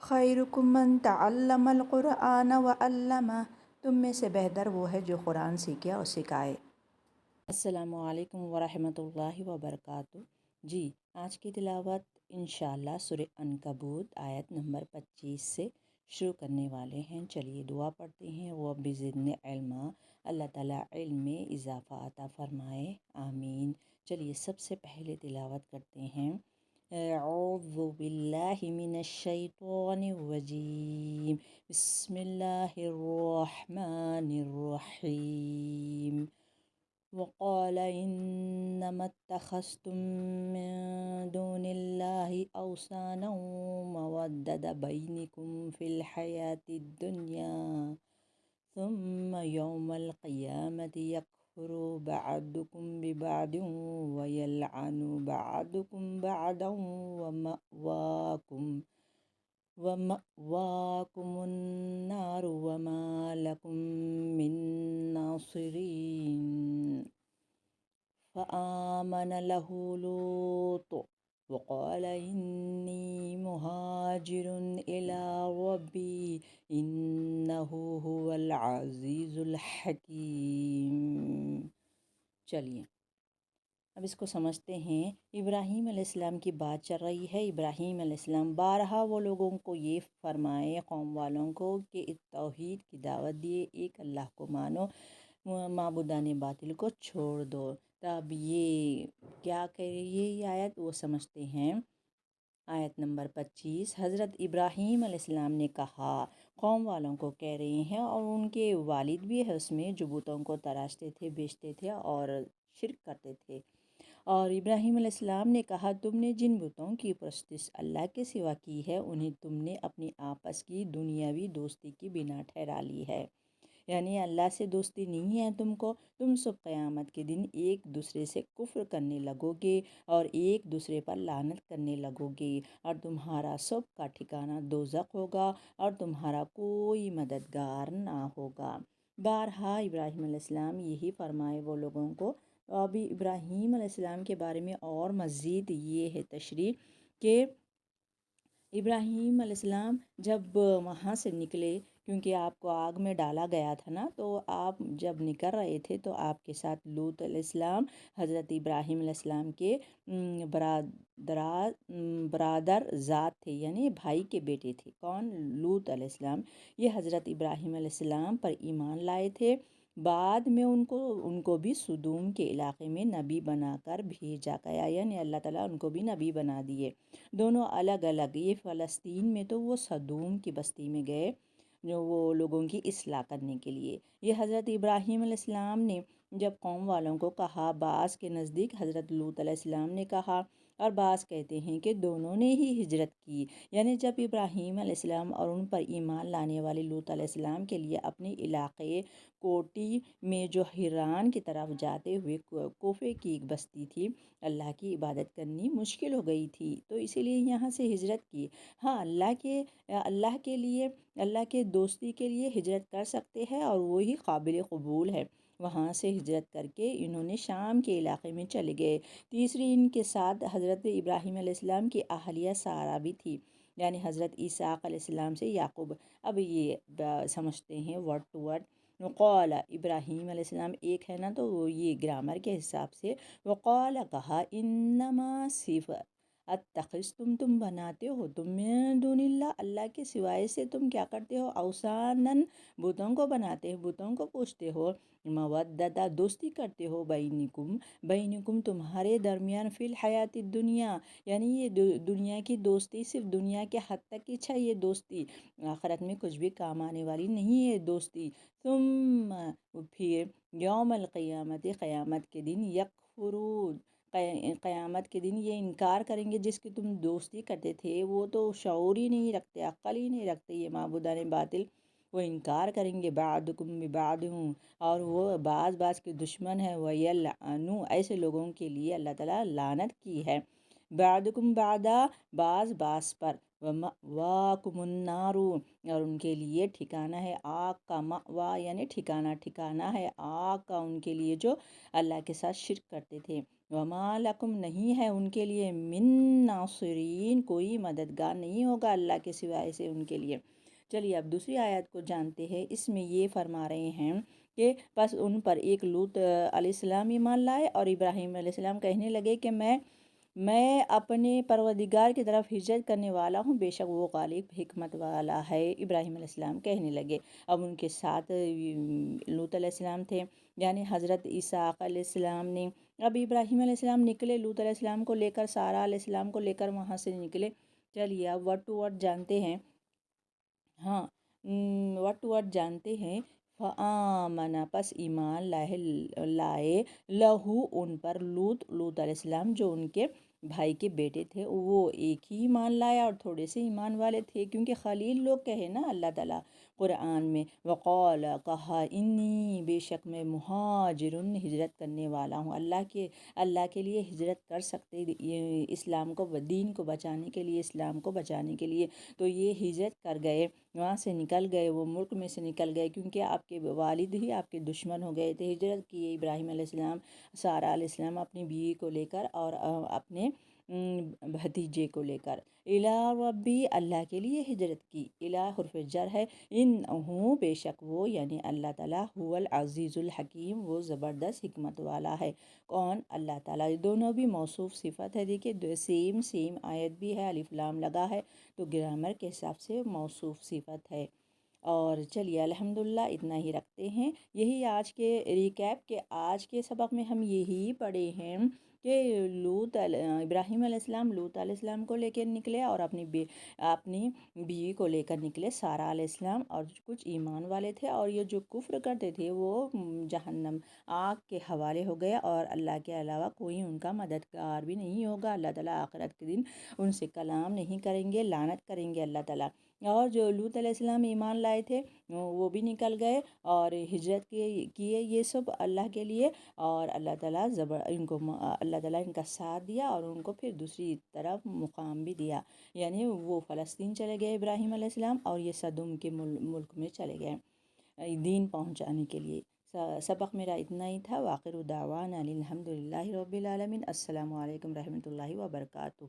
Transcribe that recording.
خیرکم من تعلم القرآن وعلمہ، تم میں سے بہتر وہ ہے جو قرآن سیکھے اور سکھائے۔ السلام علیکم ورحمۃ اللہ وبرکاتہ۔ جی، آج کی تلاوت انشاءاللہ سورہ عنکبوت آیت نمبر 25 سے شروع کرنے والے ہیں۔ چلیے دعا پڑھتے ہیں۔ رب زدنی علما، اللہ تعالیٰ علم میں اضافہ عطا فرمائے، آمین۔ چلیے سب سے پہلے تلاوت کرتے ہیں۔ اعوذ باللہ من الشیطان الرجیم، بسم اللہ الرحمن الرحیم۔ وقال انما اتخذتم من دون اللہ اوثانا مودة بینکم فی الحیاة الدنیا ثم یوم القیامة یکفر بعضکم ببعض ویلعن بعضکم بعضا ومأواکم النار وما لکم من ناصرین۔ فآمن له لوط وقال انی مہاجر الی ربی انہ هو العزیز الحکیم۔ چلیے اب اس کو سمجھتے ہیں۔ ابراہیم علیہ السلام کی بات چل رہی ہے۔ ابراہیم علیہ السلام بارہا وہ لوگوں کو یہ فرمائے، قوم والوں کو، کہ توحید کی دعوت دیے، ایک اللہ کو مانو، معبودان باطل کو چھوڑ دو۔ تب یہ کیا کہہ رہی ہے یہ آیت، وہ سمجھتے ہیں۔ آیت نمبر 25، حضرت ابراہیم علیہ السلام نے کہا، قوم والوں کو کہہ رہے ہیں، اور ان کے والد بھی ہے اس میں، جو بتوں کو تراشتے تھے، بیچتے تھے اور شرک کرتے تھے۔ اور ابراہیم علیہ السلام نے کہا، تم نے جن بتوں کی پرستش اللہ کے سوا کی ہے، انہیں تم نے اپنی آپس کی دنیاوی دوستی کی بنا ٹھہرا لی ہے، یعنی اللہ سے دوستی نہیں ہے تم کو۔ تم سب قیامت کے دن ایک دوسرے سے کفر کرنے لگو گے اور ایک دوسرے پر لعنت کرنے لگو گے، اور تمہارا سب کا ٹھکانہ دوزخ ہوگا اور تمہارا کوئی مددگار نہ ہوگا۔ بارہا ابراہیم علیہ السلام یہی فرمائے وہ لوگوں کو۔ ابھی ابراہیم علیہ السلام کے بارے میں اور مزید یہ ہے تشریح کہ ابراہیم علیہ السلام جب وہاں سے نکلے، کیونکہ آپ کو آگ میں ڈالا گیا تھا نا، تو آپ جب نکل رہے تھے تو آپ کے ساتھ لوط علیہ السلام حضرت ابراہیم علیہ السلام کے برادر ذات تھے، یعنی بھائی کے بیٹے تھے۔ کون؟ لوط علیہ السلام۔ یہ حضرت ابراہیم علیہ السلام پر ایمان لائے تھے۔ بعد میں ان کو بھی سدوم کے علاقے میں نبی بنا کر بھیجا گیا، یعنی اللہ تعالیٰ ان کو بھی نبی بنا دیے۔ دونوں الگ الگ، یہ فلسطین میں تو وہ سدوم کی بستی میں گئے جو وہ لوگوں کی اصلاح کرنے کے لیے۔ یہ حضرت ابراہیم علیہ السلام نے جب قوم والوں کو کہا، بعض کے نزدیک حضرت لوط علیہ السلام نے کہا، اور بعض کہتے ہیں کہ دونوں نے ہی ہجرت کی، یعنی جب ابراہیم علیہ السلام اور ان پر ایمان لانے والے لوط علیہ السلام کے لیے اپنے علاقے کوٹی میں جو حران کی طرف جاتے ہوئے کوفے کی ایک بستی تھی، اللہ کی عبادت کرنی مشکل ہو گئی تھی، تو اسی لیے یہاں سے ہجرت کی۔ ہاں، اللہ کے لیے، اللہ کے دوستی کے لیے ہجرت کر سکتے ہیں، اور وہی قابل قبول ہے۔ وہاں سے ہجرت کر کے انہوں نے شام کے علاقے میں چلے گئے۔ تیسری ان کے ساتھ حضرت ابراہیم علیہ السلام کی اہلیہ سارہ بھی تھی، یعنی حضرت اسحاق علیہ السلام سے یعقوب۔ اب یہ سمجھتے ہیں ورڈ ٹو ورڈ۔ وقال ابراہیم علیہ السلام ایک ہے نا، تو وہ یہ گرامر کے حساب سے وقال کہا، انما صرف تم بناتے ہو، تم من دون اللہ، اللہ کے سوائے سے تم کیا کرتے ہو، اوثانن، بتوں کو بناتے ہو، بتوں کو پوجتے ہو، موددہ، دوستی کرتے ہو، بینکم تمہارے درمیان، فی الحیات الدنیا، یعنی یہ دنیا کی دوستی صرف دنیا کے حد تک ہی ہے، یہ دوستی آخرت میں کچھ بھی کام آنے والی نہیں ہے دوستی۔ ثم پھر یوم القیامت، قیامت کے دن، یکفرون، قیامت کے دن یہ انکار کریں گے، جس کی تم دوستی کرتے تھے وہ تو شعور ہی نہیں رکھتے، عقل ہی نہیں رکھتے، یہ معبودان باطل، وہ انکار کریں گے، بعضکم ببعض، اور وہ بعض کے دشمن ہیں، وَيَلْعَنُ، ایسے لوگوں کے لیے اللہ تعالیٰ لعنت کی ہے، بعضکم بعضا، بعض پر، وَمَأْوَاكُمُ النَّارُ، اور ان کے لیے ٹھکانہ ہے آگ کا، مأوا یعنی ٹھکانہ، ٹھکانہ ہے آگ کا ان کے لیے جو اللہ کے ساتھ شرک کرتے تھے۔ وَمَا لَكُمْ، نہیں ہے ان کے لیے، من ناصرین، کوئی مددگار نہیں ہوگا اللہ کے سوائے سے ان کے لیے۔ چلیے اب دوسری آیت کو جانتے ہیں۔ اس میں یہ فرما رہے ہیں کہ بس ان پر ایک لوط علیہ السلام ایمان لائے، اور ابراہیم علیہ السلام کہنے لگے کہ میں اپنے پروردگار کی طرف ہجرت کرنے والا ہوں، بے شک وہ غالب حکمت والا ہے، ابراہیم علیہ السلام کہنے لگے۔ اب ان کے ساتھ لوط علیہ السلام تھے، یعنی حضرت اسحاق علیہ السلام نے۔ اب ابراہیم علیہ السلام نکلے لوط علیہ السلام کو لے کر، سارہ علیہ السلام کو لے کر وہاں سے نکلے۔ چلیے اب ورڈ ٹو ورڈ جانتے ہیں۔ ہاں، ورڈ ٹو ورڈ جانتے ہیں۔ فآمن، پس ایمان لائے لہو، ان پر، لوط علیہ السلام جو ان کے بھائی کے بیٹے تھے، وہ ایک ہی ایمان لایا اور تھوڑے سے ایمان والے تھے، کیونکہ خلیل لوگ کہے نا اللہ تعالیٰ قرآن میں، وقال، کہا، انی، بے شک میں، مہاجرن، ہجرت کرنے والا ہوں، اللہ کے لیے ہجرت کر سکتے، یہ اسلام کو، دین کو بچانے کے لیے، اسلام کو بچانے کے لیے، تو یہ ہجرت کر گئے، وہاں سے نکل گئے، وہ ملک میں سے نکل گئے، کیونکہ آپ کے والد ہی آپ کے دشمن ہو گئے تھے۔ ہجرت کیے ابراہیم علیہ السلام، سارہ علیہ السلام اپنی بیوی کو لے کر، اور اپنے بھتیجے کو لے کر، الی ربی، اللہ کے لیے ہجرت کی۔ الی حرف جر ہے، انہو، بے شک وہ، یعنی اللہ تعالیٰ، هو العزیز الحکیم، وہ زبردست حکمت والا ہے۔ کون؟ اللہ تعالیٰ۔ یہ دونوں بھی موصوف صفت ہے، دیکھیے سیم آیت بھی ہے، الف لام لگا ہے، تو گرامر کے حساب سے موصوف صفت ہے۔ اور چلیے الحمدللہ اتنا ہی رکھتے ہیں۔ یہی آج کے ریکیپ کے، آج کے سبق میں ہم یہی پڑھے ہیں کہ ابراہیم علیہ السلام لوط علیہ السلام کو لے کے نکلے، اور اپنی بیوی کو لے کر نکلے، سارہ علیہ السلام، اور کچھ ایمان والے تھے، اور یہ جو کفر کرتے تھے وہ جہنم، آگ کے حوالے ہو گئے، اور اللہ کے علاوہ کوئی ان کا مددگار بھی نہیں ہوگا۔ اللہ تعالیٰ آخرت کے دن ان سے کلام نہیں کریں گے، لعنت کریں گے اللہ تعالیٰ۔ اور جو لوط علیہ السلام ایمان لائے تھے وہ بھی نکل گئے، اور ہجرت کیے یہ سب اللہ کے لیے، اور اللہ تعالیٰ اللہ تعالیٰ ان کا ساتھ دیا، اور ان کو پھر دوسری طرف مقام بھی دیا، یعنی وہ فلسطین چلے گئے ابراہیم علیہ السلام، اور یہ صدوم کے ملک میں چلے گئے دین پہنچانے کے لیے۔ سبق میرا اتنا ہی تھا۔ وآخر دعوانا الحمد للہ رب العالمین۔ السلام علیکم رحمۃ اللہ وبرکاتہ۔